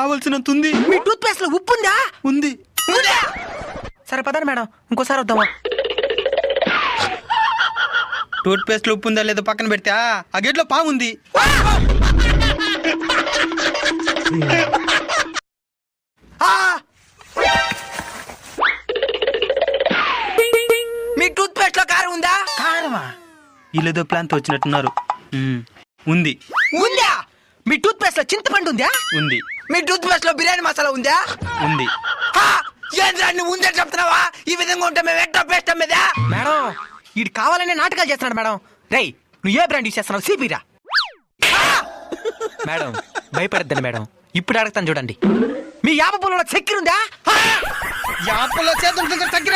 కావాల్సినంత ఉంది. మీ tooth paste లో ఉప్పు ఉందా? ఉంది. సరే పదండి మేడం, ఇంకోసారి వద్దామా? టూత్ పేస్ట్ లో ఉప్పు ఉందా లేదా పక్కన పెడితే ఆ గేట్లో పాము ఉంది. మీ టూత్ పేస్ట్ లో కారం ఉందా? కారమా? వీళ్ళేదో ప్లాన్ తో వచ్చినట్టున్నారు. ఉంది. ఉందా? మీ టూత్ పేస్ట్ లో చింతపండు ఉందా? ఉంది. మీ టూత్ పేస్ట్ లో బిర్యానీ మసాలా ఉందా? ఉంది. ఏంద్రా నువ్వు ఉందని చెప్తున్నావా? ఈ విధంగా ఉంటే మేము ఎట్లా పేస్ట్ అమ్మేదా? మేడం వీడు కావాలనే నాటకాలు చేస్తున్నాడు మేడం. రేయ్ నువ్వు ఏ బ్రాండ్ యూస్ చేస్తున్నావు? సిపిరా. మేడం భయపడద్దండి మేడం, ఇప్పుడు అడుగుతాను చూడండి. మీ యాప పొలంలో చక్కెర ఉందా? యాపలో చేతులు చక్కెర